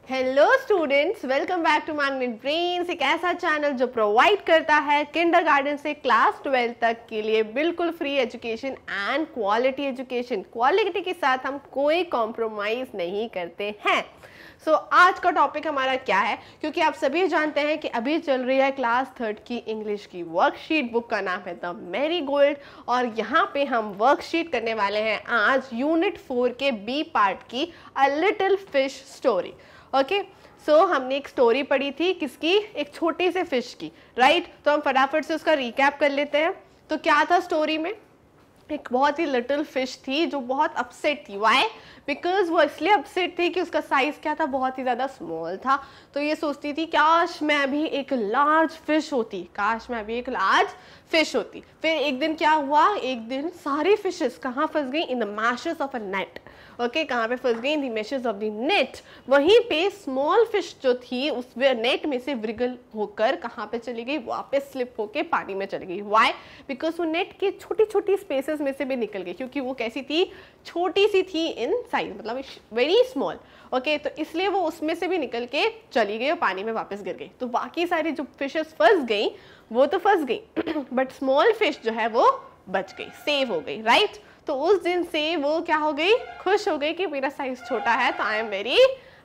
Hello students, welcome back to magnet brains, एक ऐसा channel जो प्रोवाइड करता है किंडरगार्टन से क्लास 12 तक के लिए बिल्कुल free education and quality education. Quality के साथ हम कोई कॉम्प्रोमाइज नहीं करते हैं। आज का टॉपिक हमारा क्या है, क्योंकि आप सभी जानते हैं कि अभी चल रही है क्लास 3 की इंग्लिश की वर्कशीट। बुक का नाम है द मैरीगोल्ड और यहाँ पे हम वर्कशीट करने वाले हैं आज यूनिट 4 के बी पार्ट की अ लिटिल फिश स्टोरी। ओके, हमने एक स्टोरी पढ़ी थी, किसकी? एक छोटी से फिश की, राइट? तो हम फटाफट से उसका रिकैप कर लेते हैं। तो क्या था स्टोरी में? एक बहुत ही लिटिल फिश थी जो बहुत अपसेट थी। वाई? बिकॉज वो इसलिए अपसेट थी कि उसका साइज क्या था, बहुत ही ज़्यादा स्मॉल था। तो ये सोचती थी काश मैं भी एक लार्ज फिश होती, काश मैं भी एक लार्ज फिश होती। फिर एक दिन क्या हुआ, एक दिन सारी फिशेस कहाँ फंस गई? In the meshes of a net. Okay, कहाँ पे फंस गई? In the meshes of the net. वहीं पे स्मॉल फिश जो थी उस नेट में से व्रिगल होकर कहाँ पे चली गई? वापस स्लिप होके पानी में चली गई। वाई? बिकॉज वो नेट की छोटी छोटी स्पेसेस में से भी निकल गई, क्योंकि वो कैसी थी? छोटी सी थी इन साइज, मतलब वेरी स्मॉल। ओके, तो इसलिए वो उसमें से भी निकल के चली गई और पानी में वापस गिर गई। तो बाकी सारी जो फिशेस फंस गई वो तो फंस गई बट स्मॉल फिश जो है वो बच गई, सेव हो गई, राइट? तो उस दिन से वो क्या हो गई? खुश हो गई कि मेरा साइज छोटा है तो आई एम वेरी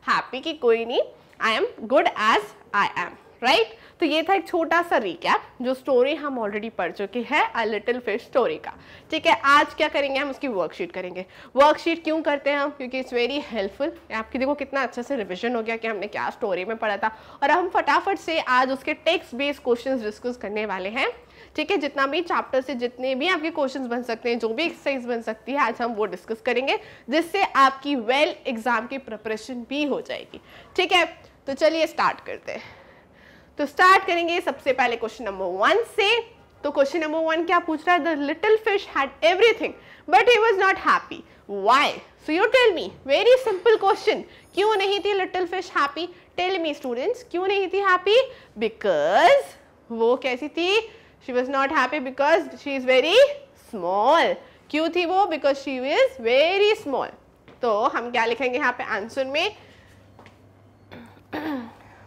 हैप्पी कि कोई नहीं, I am good as I am, right? तो ये था एक छोटा सा रिकैप, जो स्टोरी हम ऑलरेडी पढ़ चुके हैं, अ लिटिल फिश स्टोरी का। ठीक है, आज क्या करेंगे? हम उसकी वर्कशीट करेंगे। वर्कशीट क्यों करते हैं हम? क्योंकि इट्स वेरी हेल्पफुल। आपकी देखो कितना अच्छे से रिविजन हो गया कि हमने क्या स्टोरी में पढ़ा था, और हम फटाफट से आज उसके टेक्स्ट बेस्ड क्वेश्चंस डिस्कस करने वाले हैं। ठीक है, जितना भी चैप्टर से जितने भी आपके क्वेश्चंस बन सकते हैं, जो भी एक्सरसाइज बन सकती है, आज हम वो डिस्कस करेंगे, जिससे आपकी वेल एग्जाम की प्रिपरेशन भी हो जाएगी। ठीक है, तो चलिए स्टार्ट करते हैं। तो स्टार्ट करेंगे सबसे पहले क्वेश्चन नंबर 1 से। तो क्वेश्चन नंबर 1 क्या पूछ रहा है? The little fish had everything but he was not happy. Why? So you tell me. Very simple question. क्यों नहीं थी little fish happy? Tell me students, क्यों नहीं थी हैप्पी? बिकॉज वो कैसी थी? She was not happy because she is very small. क्यों थी वो? Because she is very small. तो हम क्या लिखेंगे यहाँ पे आंसर में?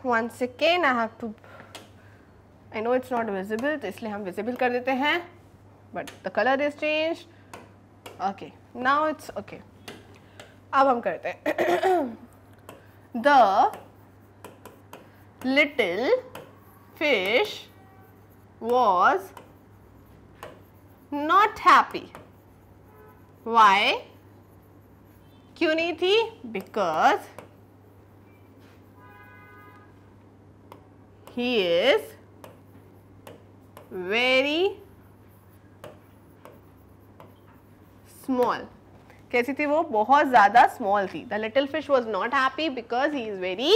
Once again I have to, I know it's not visible, तो इसलिए हम visible कर देते हैं, but the color is changed. Okay, now it's okay. अब हम करते हैं The little fish was not happy. Why? क्यों नहीं थी? Because he is very small. कैसी थी वो? बहुत ज़्यादा स्मॉल थी। The little fish was not happy because he is very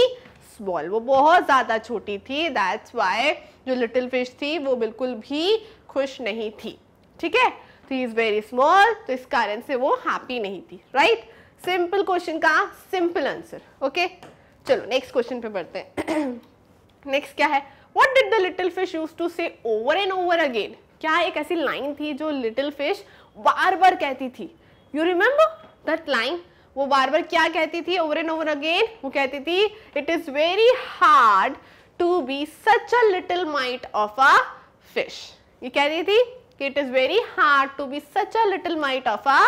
small. वो बहुत ज़्यादा छोटी थी, दैट्स वाई जो लिटिल फिश थी वो बिल्कुल भी खुश नहीं थी। ठीक है, तो ही इज वेरी स्मॉल, तो इस कारण से वो हैप्पी नहीं थी, राइट? सिंपल क्वेश्चन का सिंपल आंसर। ओके, चलो नेक्स्ट क्वेश्चन पे बढ़ते हैं। नेक्स्ट क्या है? What did the little fish used to say over and over again? क्या एक ऐसी लाइन थी जो लिटिल फिश बार बार कहती थी? You remember that line? वो बार बार क्या कहती थी over and over again? वो कहती थी it is very hard to be such a little mite of a fish. ये कहती थी कि it is very hard to be such a little mite of a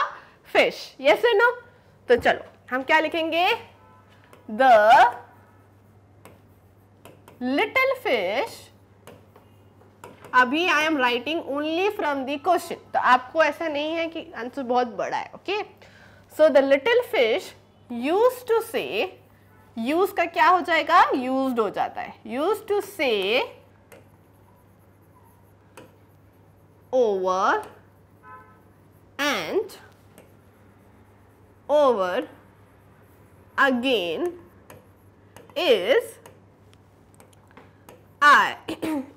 fish. Yes or no? तो चलो हम क्या लिखेंगे? The little fish, अभी I am writing only from the question, तो आपको ऐसा नहीं है कि आंसर बहुत बड़ा है। Okay, so the little fish used to say, use का क्या हो जाएगा? यूज्ड हो जाता है। Used to say over and over again is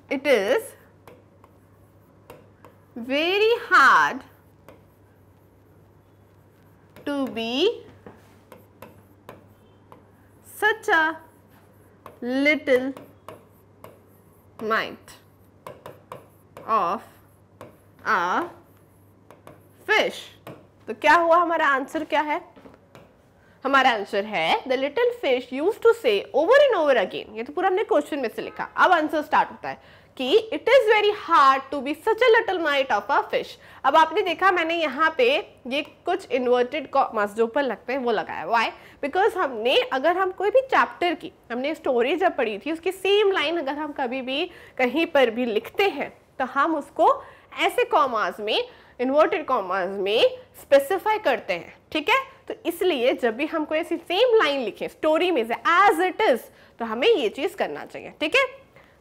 it is very hard to be such a little mite of a fish। तो क्या हुआ? हमारा आंसर क्या है? हमारा आंसर है the little fish used to say over and over again. ये तो पूरा हमने क्वेश्चन में से लिखा। अब आंसर स्टार्ट होता है कि it is very hard to be such a little might of a fish. अब आपने देखा मैंने यहाँ पे ये कुछ इन्वर्टेड कॉमास जो ऊपर लगते हैं वो लगाया। व्हाई? बिकॉज हमने अगर हम कोई भी चैप्टर की हमने स्टोरी जब पढ़ी थी उसकी सेम लाइन अगर हम कभी भी कहीं पर भी लिखते हैं तो हम उसको ऐसे कॉमास में, इन्वर्टेड कॉमास में स्पेसिफाई करते हैं। ठीक है, तो इसलिए जब भी हम कोई ऐसी सेम लाइन लिखें स्टोरी में से एज इट इज तो हमें ये चीज करना चाहिए। ठीक है,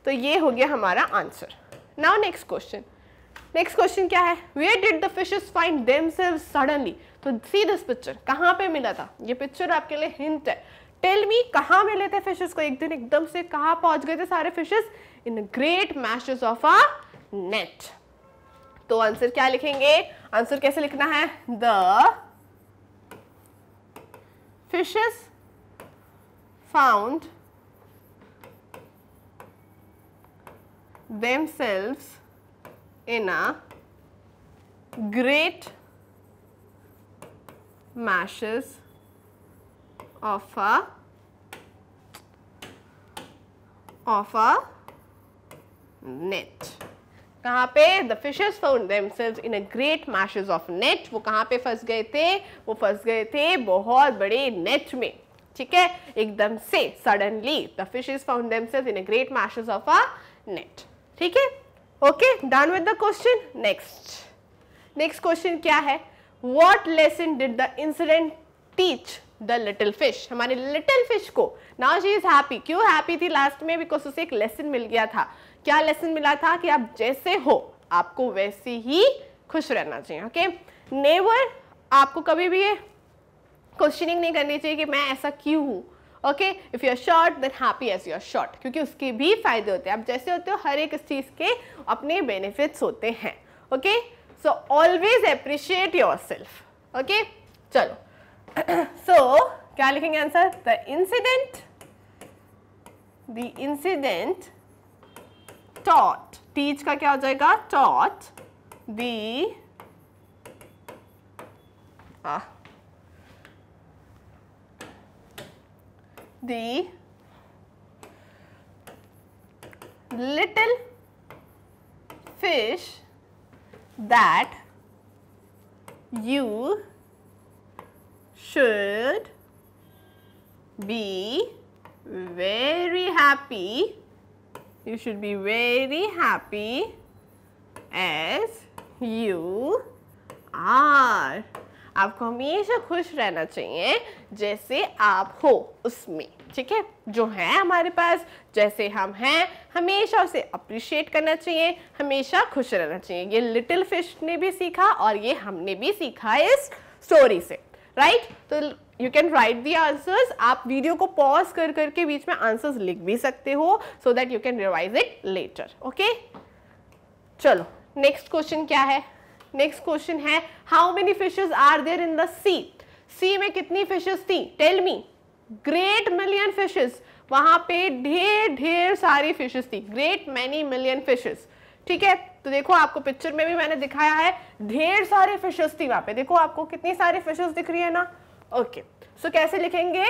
तो ये हो गया हमारा answer. Now next question. Next question क्या है? Where did the fishes find themselves suddenly? तो सी दिस पिक्चर, कहाँ पे मिला था? ये पिक्चर आपके लिए हिंट है। टेल मी, कहाँ मिले थे फिशेस को? एक दिन एकदम से कहाँ पहुंच गए थे सारे fishes? In great meshes of a net. तो आंसर क्या लिखेंगे? आंसर कैसे लिखना है? The fishes found themselves in a great masses of a net। कहाँ पे? The fishes found themselves in a great masses of net। वो कहाँ पे फंस गए थे? वो फंस गए थे बहुत बड़े नेट में। ठीक है, एकदम से suddenly the fishes found themselves in a great masses of a net। ठीक है, okay, done with the question. Next question क्या है? What lesson did the incident teach the little fish? हमारे लिटिल फिश को नाउ शी इज हैप्पी। क्यों happy थी last में? Because उसे एक लेसन मिल गया था। क्या लेसन मिला था? कि आप जैसे हो आपको वैसे ही खुश रहना चाहिए। ओके, नेवर आपको कभी भी ये क्वेश्चनिंग नहीं करनी चाहिए कि मैं ऐसा क्यों हूं। Okay, if you are short then happy as you are short, क्योंकि उसके भी फायदे होते हैं। आप जैसे होते हो हर एक चीज के अपने बेनिफिट्स होते हैं। Okay, so always appreciate yourself. Okay, चलो सो क्या लिखेंगे answer? The incident taught, teach का क्या हो जाएगा? Taught the the little fish that you should be very happy, you should be very happy as you are। आपको हमेशा खुश रहना चाहिए जैसे आप हो उसमें। ठीक है, जो है हमारे पास, जैसे हम हैं, हमेशा उसे अप्रिशिएट करना चाहिए, हमेशा खुश रहना चाहिए। ये लिटिल फिश ने भी सीखा और ये हमने भी सीखा इस स्टोरी से। राइट, तो you can write the answers. आप वीडियो को पॉज कर करके बीच में आंसर्स लिख भी सकते हो so that you can revise it later. Okay, चलो नेक्स्ट क्वेश्चन क्या है? नेक्स्ट क्वेश्चन है how many fishes are there in the sea? Sea में कितनी फिशेस थी? Tell me. Great million fishes, वहां पे ढेर सारी फिशेस थी। Great many million fishes. ठीक है, तो देखो आपको पिक्चर में भी मैंने दिखाया है, ढेर सारे फिशेस थी वहां पे। देखो आपको कितनी सारी फिशेस दिख रही है ना। ओके, सो कैसे लिखेंगे?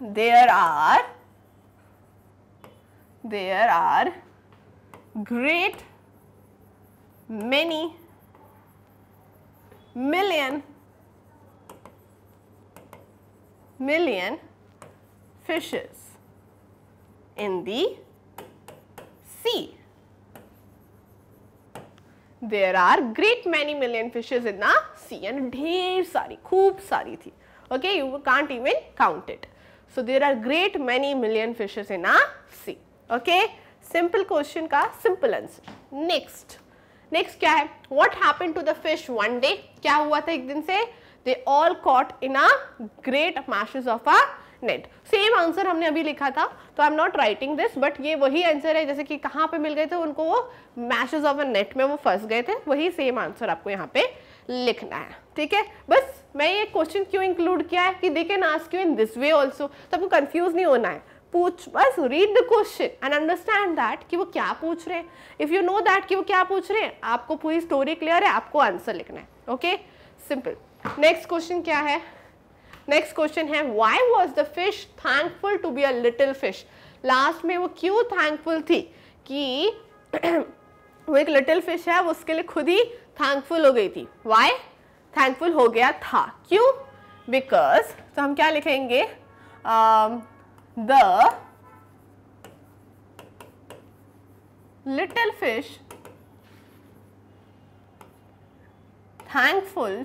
There are great many million fishes in the sea। There are great many million fishes in the sea, and ढेर सारी, खूब सारी थी। Okay, you can't even count it. So there are great many million fishes in a sea. Okay, simple question का simple answer. Next क्या है? What happened to the fish one day? क्या हुआ था एक दिन से? They all caught in a great masses of a net। Same answer हमने अभी लिखा था, तो I am not writing this, but ये वही आंसर है जैसे कि कहाँ पे मिल गए थे उनको, वो मैशेस ऑफ अ नेट में वो फंस गए थे। वही सेम आंसर आपको यहाँ पे लिखना है। ठीक है, बस मैं ये क्वेश्चन क्यों इंक्लूड किया है कि they can ask you in this way also, तो आपको कंफ्यूज नहीं होना है। पूछ, बस read the question and understand that कि वो क्या पूछ रहे हैं। इफ यू नो दैट कि वो क्या पूछ रहे हैं, आपको पूरी स्टोरी क्लियर है, आपको आंसर लिखना है। Okay, simple. नेक्स्ट क्वेश्चन क्या है? नेक्स्ट क्वेश्चन है why was the fish thankful to be a little fish. Last में वो क्यों थैंकफुल थी कि वो एक लिटिल फिश है, वो उसके लिए खुद ही थैंकफुल हो गई थी। व्हाई थैंकफुल हो गया था, क्यों? बिकॉज, तो हम क्या लिखेंगे, the little fish thankful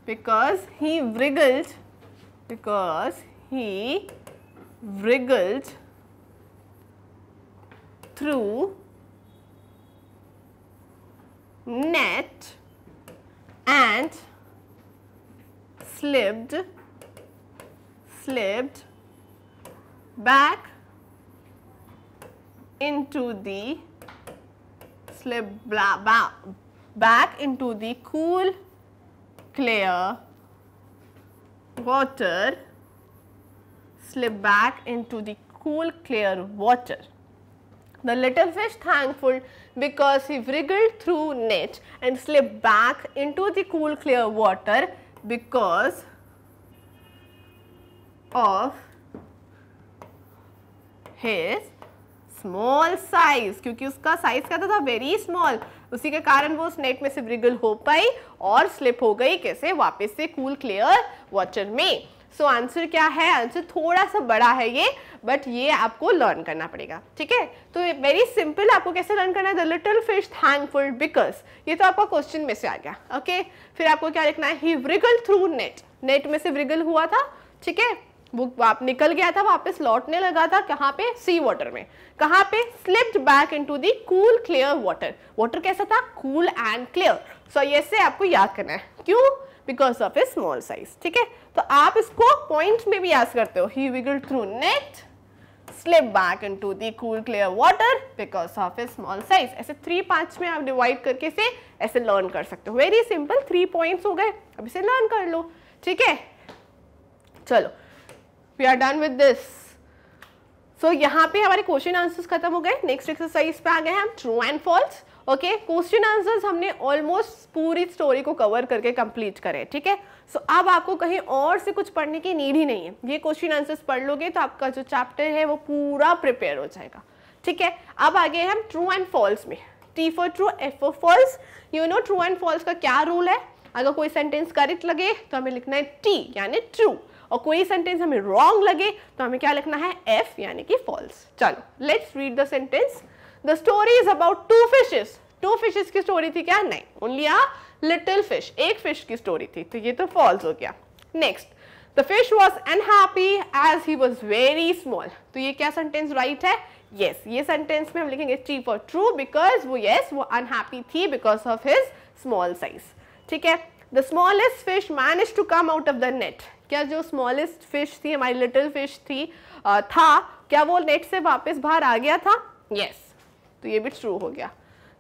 because he wriggled through net and slipped back into the cool clear water, slip back into the cool clear water. The little fish thankful because he wriggled through net and slipped back into the cool clear water because of his small size, क्योंकि उसका size क्या था very small, उसी के कारण वो उस net में से wriggle हो पाई और स्लिप हो गई कैसे, वापस से कूल क्लियर वाटर में। सो आंसर क्या है, आंसर थोड़ा सा बड़ा है ये, बट ये आपको लर्न करना पड़ेगा, ठीक है। तो वेरी सिंपल, आपको कैसे लर्न करना है, the little fish thankful because, ये तो आपका क्वेश्चन में से आ गया, ओके। फिर आपको क्या लिखना है, ही wriggled थ्रू नेट, नेट में से wriggle हुआ था, ठीक है, वो आप निकल गया था, वापस लौटने लगा था, कहाँ पे, सी वाटर में, कहाँ पे, slipped back into the cool clear water, water कैसा था, कूल एंड क्लियर। सो ये से आपको याद करना है, क्यों, because of A small size, ठीक है। तो आप इसको पॉइंट में भी याद करते हो, ही wriggled through net, slip back into the cool clear water because of a small size। ऐसे 3 पार्ट्स में आप डिवाइड करके इसे ऐसे लर्न कर सकते हो, वेरी सिंपल, 3 पॉइंट्स हो गए, अब इसे लर्न कर लो, ठीक है। चलो, we are done with this। so यहाँ पे हमारे क्वेश्चन आंसर्स खत्म हो गए, नेक्स्ट एक्सरसाइज पे आ गए हम, true and false. Okay, question answers हमने ऑलमोस्ट पूरी स्टोरी को कवर करके कंप्लीट करे, ठीक है। सो अब आपको कहीं और से कुछ पढ़ने की नीड ही नहीं है, ये क्वेश्चन आंसर्स पढ़ लोगे तो आपका जो चैप्टर है वो पूरा प्रिपेयर हो जाएगा, ठीक है। अब आ गए हम ट्रू एंड फॉल्स में, T for true, F for false. You know true and false का क्या रूल है, अगर कोई सेंटेंस करेक्ट लगे तो हमें लिखना है टी यानी ट्रू, और कोई सेंटेंस हमें रॉन्ग लगे तो हमें क्या लिखना है, एफ यानी कि फॉल्स। चलो let's read the sentence. The story is about 2 fishes. 2 fishes की स्टोरी थी क्या, नहीं, ओनली अ लिटिल फिश, एक फिश की स्टोरी थी, तो ये तो फॉल्स हो गया। Next, the fish was unhappy as he was very small, तो ये क्या सेंटेंस राइट है, यस, ये सेंटेंस में हम लिखेंगे टी फॉर ट्रू, बिकॉज वो यस वो अनहैप्पी थी because of his small size, ठीक है। The smallest fish manage to come out of the net, क्या जो स्मॉलेस्ट फिश थी, हमारी लिटिल फिश थी था, क्या वो नेट से वापस बाहर आ गया था, यस, तो ये भी ट्रू हो गया।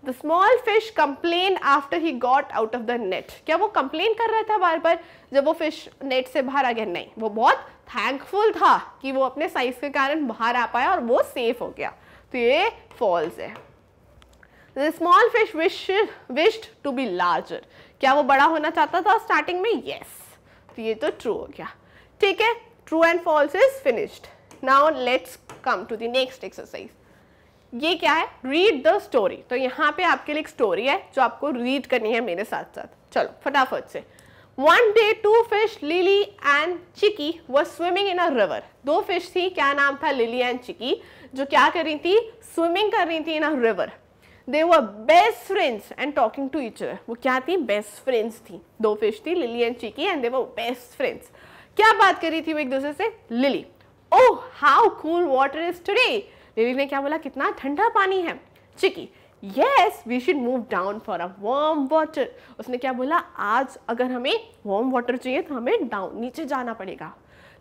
The small fish complain after he got out of the net, क्या वो कंप्लेन कर रहा था बार बार जब वो फिश नेट से बाहर आ गया, नहीं, वो बहुत थैंकफुल था कि वो अपने साइज के कारण बाहर आ पाया और वो सेफ हो गया, तो ये फॉल्स है। The small fish wished to be larger, क्या वो बड़ा होना चाहता था स्टार्टिंग में, यस, तो ये तो ट्रू हो गया, ठीक है। True and false is finished. Now let's come to the next exercise. ये क्या है, रीड द स्टोरी, तो यहाँ पे आपके लिए एक स्टोरी है जो आपको रीड करनी है मेरे साथ साथ, चलो फटाफट से। One day 2 fish, Lily and Chicky, were swimming in a river। 2 fish थी, क्या नाम था, लिली एंड चिकी, जो क्या कर रही थी, स्विमिंग कर रही थी in a river. They were best friends and talking to each other। वो क्या थी, बेस्ट फ्रेंड्स थी, 2 फिश थी, Lily and Chiki, and they were best friends. क्या बात कर रही थी वो एक दूसरे से, Lily, oh how cool water is today, Lily ने क्या बोला, कितना ठंडा पानी है। Chiki, yes we should move down for a warm water, उसने क्या बोला, आज अगर हमें वार्म वाटर चाहिए तो हमें डाउन, नीचे जाना पड़ेगा।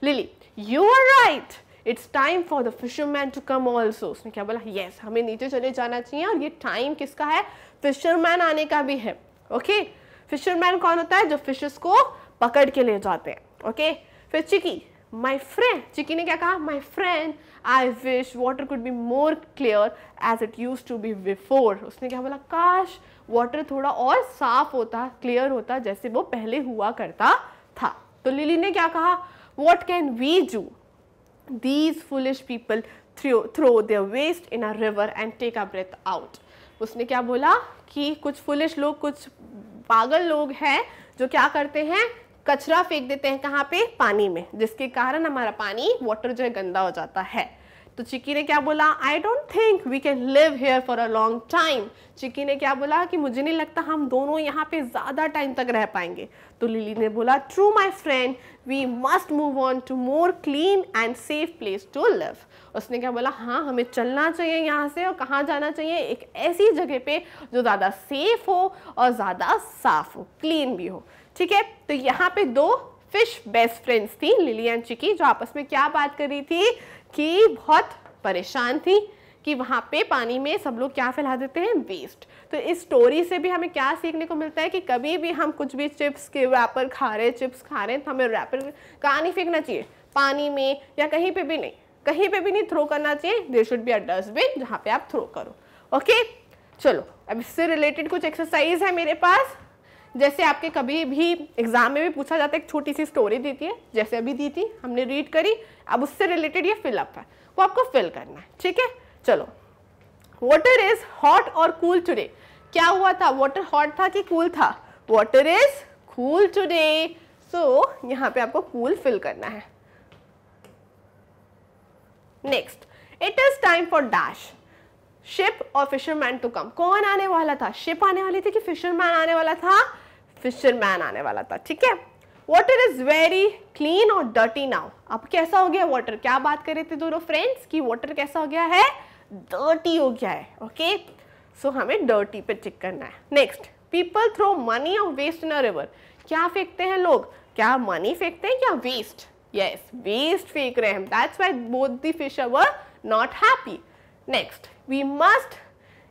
Lily, you are right, it's time for the fisherman to come also, उसने क्या बोला, यस हमें नीचे चले जाना चाहिए, और ये टाइम किसका है, फिशरमैन आने का भी है, ओके। फिशरमैन कौन होता है, जो फिशेस को पकड़ के ले जाते हैं, ओके। फिर चिकी, माई फ्रेंड, चिकी ने क्या कहा, my friend I wish water could be more clear as it use to be before. उसने क्या बोला, काश वाटर थोड़ा और साफ होता, क्लियर होता जैसे वो पहले हुआ करता था। तो लिली ने क्या कहा, what can we do, these foolish people throw their waste in a river and take a breath out. उसने क्या बोला कि कुछ फुलिश लोग, कुछ पागल लोग हैं जो क्या करते हैं, कचरा फेंक देते हैं कहाँ पे, पानी में, जिसके कारण हमारा पानी, वाटर जो है गंदा हो जाता है। तो चिकी ने क्या बोला, I don't think we can live here for a long time. Chiki ने क्या बोला कि मुझे नहीं लगता हम दोनों यहाँ पे ज़्यादा टाइम तक रह पाएंगे। तो लिली ने बोला, true my friend, we must move on to more clean and safe place to live. उसने क्या बोला, हाँ हमें चलना चाहिए यहाँ से, और कहाँ जाना चाहिए, एक ऐसी जगह पे जो ज़्यादा सेफ हो और ज़्यादा साफ हो, क्लीन भी हो। ठीक है, तो यहाँ पे दो फिश बेस्ट फ्रेंड्स थी, लिली एंड चिकी, जो आपस में क्या बात कर रही थी कि बहुत परेशान थी कि वहाँ पे पानी में सब लोग क्या फैला देते हैं, वेस्ट। तो इस स्टोरी से भी हमें क्या सीखने को मिलता है कि कभी भी हम कुछ भी चिप्स के रैपर खा रहे, चिप्स खा रहे हैं, तो हमें रैपर कहाँ नहीं फेंकना चाहिए, पानी में या कहीं पे भी नहीं, कहीं पे भी नहीं थ्रो करना चाहिए। There should be a dustbin जहाँ पे आप थ्रो करो। ओके, चलो अब इससे रिलेटेड कुछ एक्सरसाइज है मेरे पास। जैसे आपके कभी भी एग्जाम में भी पूछा जाता है, एक छोटी सी स्टोरी देती है, जैसे अभी दी थी, हमने रीड करी, अब उससे रिलेटेड ये फिलअप है, वो आपको फिल करना है। ठीक है, चलो, वाटर इज हॉट और कूल टुडे। क्या हुआ था, वाटर हॉट था कि कूल था, वाटर इज कूल टुडे। सो यहाँ पे आपको कूल फिल करना है। Next, it is time for dash, ship और फिशरमैन टू कम। कौन आने वाला था, शिप आने वाली थी कि फिशरमैन आने वाला था, फिशरमैन आने वाला था। ठीक है, वाटर इज वेरी क्लीन और डर्टी नाउ। अब कैसा हो गया वाटर, क्या बात कर रहे थे दोनों फ्रेंड्स कि वाटर कैसा हो गया है, डर्टी हो गया है। ओके, सो हमें डर्टी पे टिक करना है। नेक्स्ट, पीपल थ्रो मनी और वेस्ट इन अ रिवर। क्या फेंकते हैं लोग, क्या मनी फेंकते हैं क्या वेस्ट, यस वेस्ट फेंक रहे हैं, that's why both the fish were not happy. Next, we must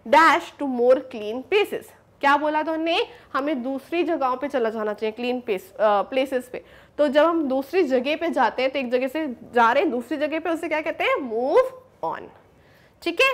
dash to more clean places. क्या बोला तो हमने, हमें दूसरी जगहों पे चला जाना चाहिए, क्लीन प्लेसेस पे। तो जब हम दूसरी जगह पे जाते हैं, तो एक जगह से जा रहे हैं दूसरी जगह पे, उसे क्या कहते हैं, मूव ऑन। ठीक है,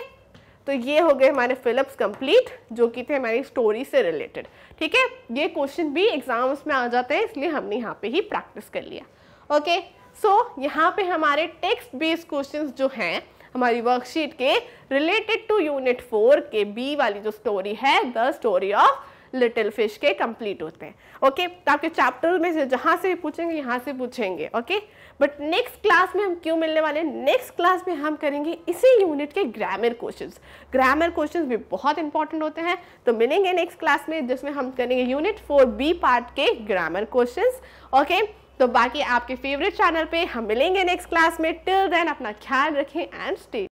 तो ये हो गए हमारे फिलअप्स कंप्लीट, जो कि थे हमारी स्टोरी से रिलेटेड। ठीक है, ये क्वेश्चन भी एग्जाम्स में आ जाते हैं, इसलिए हमने यहाँ पे ही प्रैक्टिस कर लिया। ओके, सो यहाँ पे हमारे टेक्स्ट बेस्ड क्वेश्चंस जो हैं हमारी वर्कशीट के रिलेटेड टू यूनिट 4 के बी वाली जो स्टोरी है, the story of little fish, के कंप्लीट होते हैं। ओके, तो आपके चैप्टर में जहां से भी पूछेंगे यहाँ से पूछेंगे। ओके, बट नेक्स्ट क्लास में हम क्यों मिलने वाले हैं, नेक्स्ट क्लास में हम करेंगे इसी यूनिट के ग्रामर क्वेश्चंस। ग्रामर क्वेश्चंस भी बहुत इंपॉर्टेंट होते हैं, तो मिलेंगे नेक्स्ट क्लास में, जिसमें हम करेंगे यूनिट 4 बी पार्ट के ग्रामर क्वेश्चंस। ओके, तो बाकी आपके फेवरेट चैनल पे हम मिलेंगे नेक्स्ट क्लास में। टिल देन अपना ख्याल रखें एंड स्टे